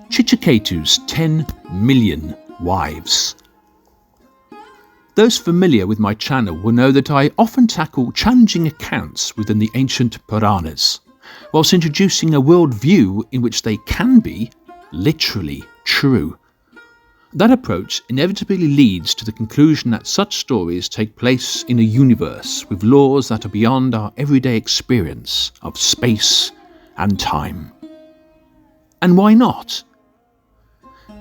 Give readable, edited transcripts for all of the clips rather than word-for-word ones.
Chitraketu's 10 million wives. Those familiar with my channel will know that I often tackle challenging accounts within the ancient Puranas, whilst introducing a worldview in which they can be literally true. That approach inevitably leads to the conclusion that such stories take place in a universe with laws that are beyond our everyday experience of space and time. And why not?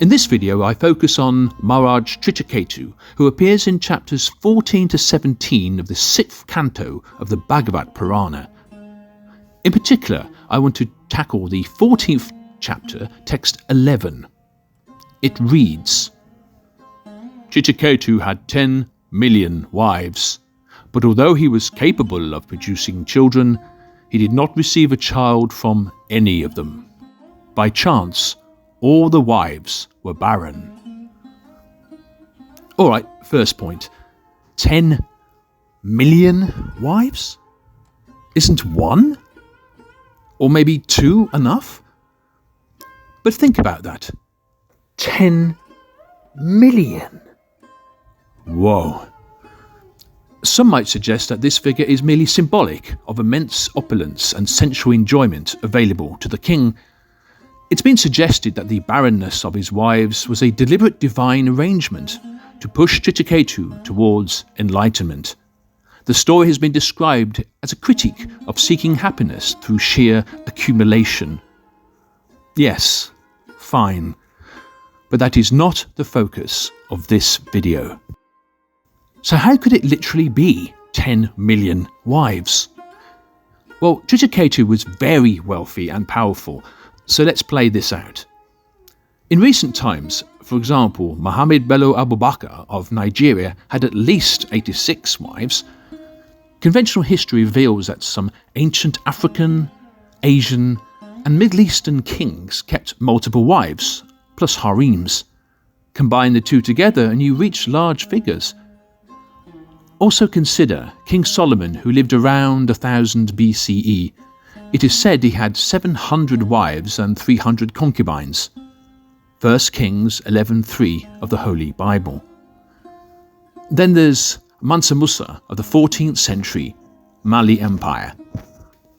In this video I focus on Maharaj Chitraketu, who appears in chapters 14 to 17 of the 6th canto of the Bhagavat Purana. In particular, I want to tackle the 14th chapter, text 11. It reads, Chitraketu had 10 million wives, but although he was capable of producing children, he did not receive a child from any of them. By chance, all the wives were barren. Alright, first point. 10 million wives? Isn't one? Or maybe two enough? But think about that. 10 million. Whoa. Some might suggest that this figure is merely symbolic of immense opulence and sensual enjoyment available to the king. It's been suggested that the barrenness of his wives was a deliberate divine arrangement to push Chitraketu towards enlightenment. The story has been described as a critique of seeking happiness through sheer accumulation. Yes, fine, but that is not the focus of this video. So how could it literally be 10 million wives? Well, Chitraketu was very wealthy and powerful, so let's play this out. In recent times, for example, Muhammad Bello Abubakar of Nigeria had at least 86 wives. Conventional history reveals that some ancient African, Asian, and Middle Eastern kings kept multiple wives, plus harems. Combine the two together and you reach large figures. Also consider King Solomon, who lived around 1000 BCE. It is said he had 700 wives and 300 concubines. 1 Kings 11:3 of the Holy Bible. Then there's Mansa Musa of the 14th century Mali Empire.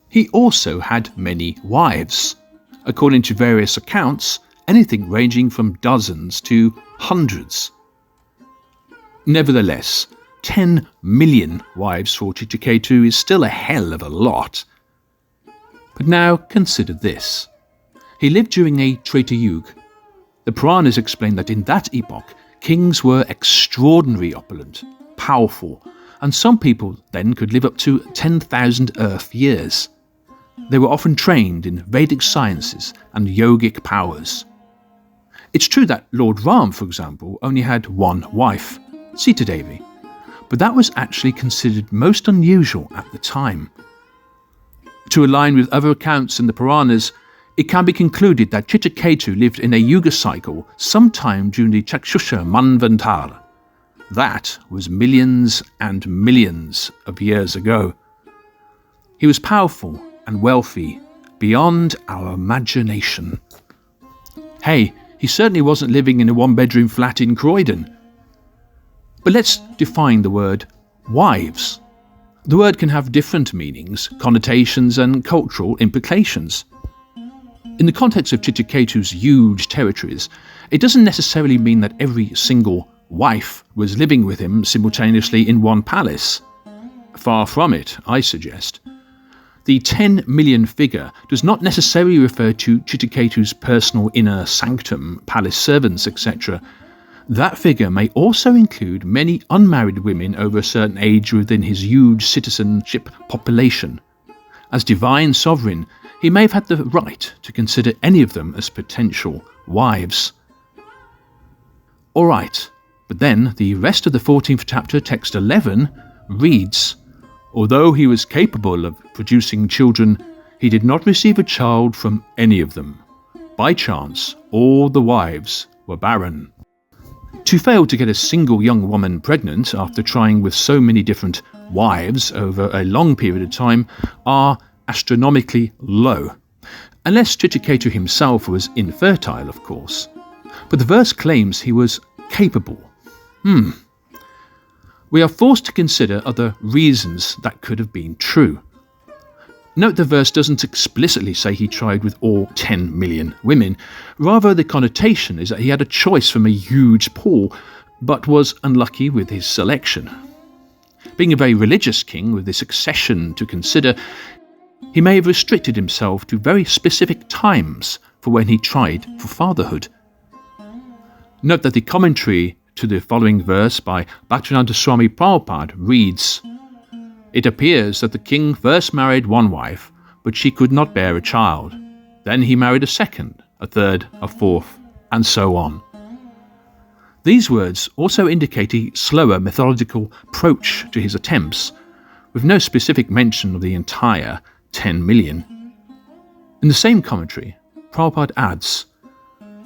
He also had many wives. According to various accounts, anything ranging from dozens to hundreds. Nevertheless, 10 million wives for Chitraketu is still a hell of a lot. But now consider this. He lived during a Treta Yuga. The Puranas explain that in that epoch, kings were extraordinarily opulent, powerful, and some people then could live up to 10,000 Earth years. They were often trained in Vedic sciences and yogic powers. It's true that Lord Ram, for example, only had one wife, Sita Devi, but that was actually considered most unusual at the time. To align with other accounts in the Puranas, it can be concluded that Chitraketu lived in a Yuga cycle sometime during the Chakshusha Manvantara. That was millions and millions of years ago. He was powerful and wealthy beyond our imagination. Hey, he certainly wasn't living in a one-bedroom flat in Croydon. But let's define the word wives. The word can have different meanings, connotations, and cultural implications. In the context of Chitraketu's huge territories, it doesn't necessarily mean that every single wife was living with him simultaneously in one palace. Far from it, I suggest. The 10 million figure does not necessarily refer to Chitraketu's personal inner sanctum, palace servants, etc. That figure may also include many unmarried women over a certain age within his huge citizenship population. As divine sovereign, he may have had the right to consider any of them as potential wives. Alright, but then the rest of the 14th chapter, text 11, reads, Although he was capable of producing children, he did not receive a child from any of them. By chance, all the wives were barren. To fail to get a single young woman pregnant after trying with so many different wives over a long period of time are astronomically low. unless Chitraketu himself was infertile, of course. But the verse claims he was capable. We are forced to consider other reasons that could have been true. Note the verse doesn't explicitly say he tried with all 10 million women. Rather, the connotation is that he had a choice from a huge pool, but was unlucky with his selection. Being a very religious king with this succession to consider, he may have restricted himself to very specific times for when he tried for fatherhood. Note that the commentary to the following verse by Bhaktivinoda Swami Prabhupada reads, "It appears that the king first married one wife, but she could not bear a child. Then he married a second, a third, a fourth, and so on." These words also indicate a slower methodical approach to his attempts, with no specific mention of the entire 10 million. In the same commentary, Prabhupada adds,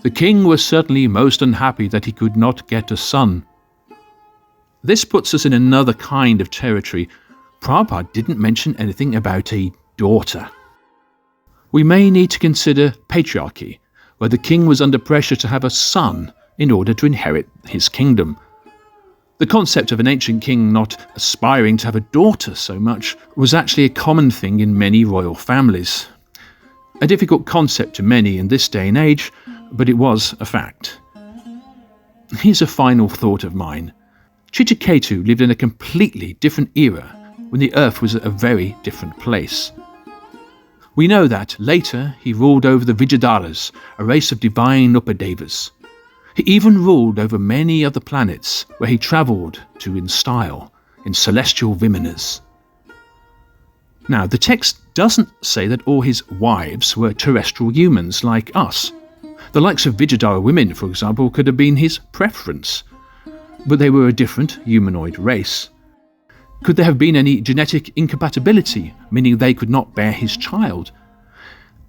"The king was certainly most unhappy that he could not get a son." This puts us in another kind of territory. Prabhupada didn't mention anything about a daughter. We may need to consider patriarchy, where the king was under pressure to have a son in order to inherit his kingdom. The concept of an ancient king not aspiring to have a daughter so much was actually a common thing in many royal families. A difficult concept to many in this day and age, but it was a fact. Here's a final thought of mine. Chitraketu lived in a completely different era when the earth was a very different place. We know that later he ruled over the Vijayadharas, a race of divine Upadevas. He even ruled over many other planets where he travelled to in style, in celestial vimanas. Now, the text doesn't say that all his wives were terrestrial humans like us. The likes of Vijayadhara women, for example, could have been his preference, but they were a different humanoid race. Could there have been any genetic incompatibility, meaning they could not bear his child?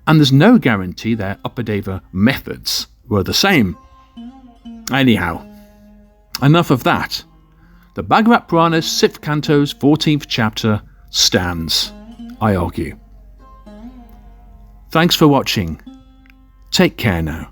And there's no guarantee their Upadeva methods were the same. Anyhow, enough of that. The Bhagavat Purana's 6th canto's 14th chapter stands, I argue. Thanks for watching. Take care now.